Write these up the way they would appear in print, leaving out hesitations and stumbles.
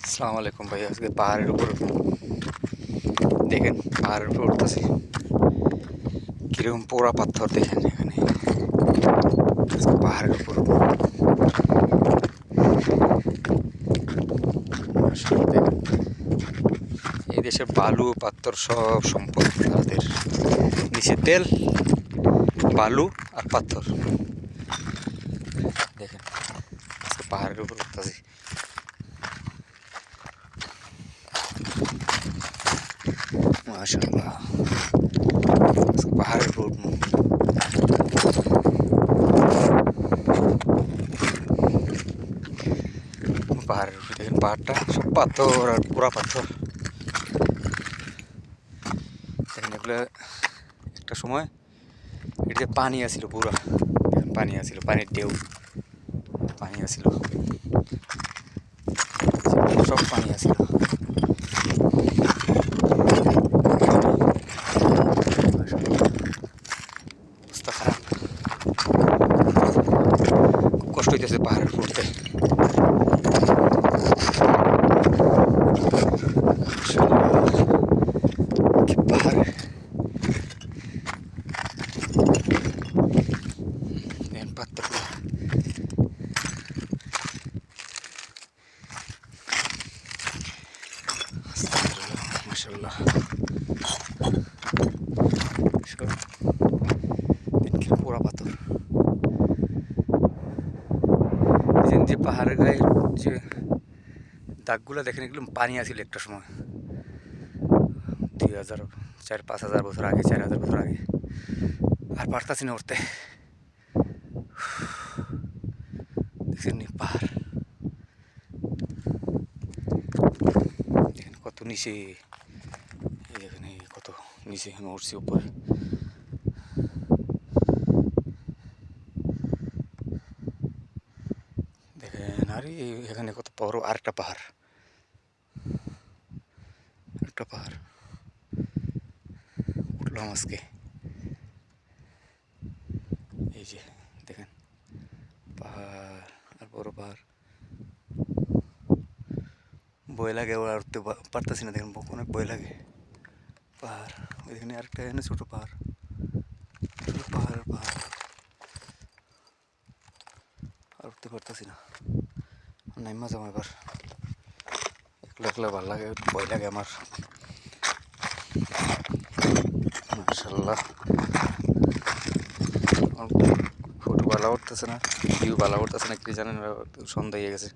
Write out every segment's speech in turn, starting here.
আসসালামু আলাইকুম ভাই। আজকে পাহাড়ের উপর দেখেন, পাহাড়ের উপর উঠতেছি, কিরকম পোড়া পাথর দেখেন এখানে। আজকে পাহাড়ের উপর আসলে দেখেন, এই দেশের বালু পাথর সব সম্পদ তাদের। নিচে তেল, বালু আর পাথর। দেখেন, আজকে পাহাড়ের উপর উঠতেছি। মাশাআল্লাহ, আজকে পাহাড়ের উপর উঠবো। পাহাড়ের উপরে দেখেন, পাহাড়টা সব পাথর আর পুরা পাথর। দেখেন, এগুলো একটা সময় এটা পানি আসিল, পুরা দেখেন পানি আসিল, পানির ঢেউ, পানি আসিল, সব পানি আসিল। অবস্থা খারাপ, খুব কষ্ট হইতেছে পাহাড়ের উঠতে। পাহাড় পাথর, মাশাআল্লাহ, পোড়া পাথর। যে পাহাড়ের গায়ে যে দাগগুলো দেখেন, এগুলো পানি আসিল একটা সময়, 2000 4-5 হাজার বছর আগে, 4000 বছর আগে। আর পারতাছি না উঠতে। দেখছেন পাহাড় দেখেন কত নিচে, এই দেখেন কত নিচে আমি উঠছি উপরে। দেখেন, আরে এখানে কত বড় আরেকটা পাহাড়, একটা পাহাড় উঠলাম আজকে। এই যে দেখেন, পাহাড় আর বড় পাহাড়, ভয় লাগে ওরা উঠতে পারতেছি না। দেখেন অনেক ভয় লাগে। পাহাড় এখানে আরেকটা, এখানে ছোট পাহাড়, ছোট পাহাড় পাহাড়, আর উঠতে পারতেছি না। নাইমা যাবো এবার, একলা একলা ভালো লাগে, ভয় লাগে আমার। মাশাআল্লাহ, ফটো ভালো উঠতেছে না, ভিউ ভালো উঠতেছে না, কি জানেন, সন্ধ্যা হয়ে গেছে।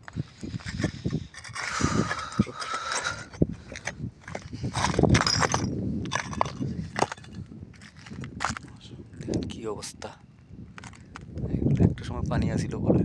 কি অবস্থা, একটা সময় পানি আসিল বলে।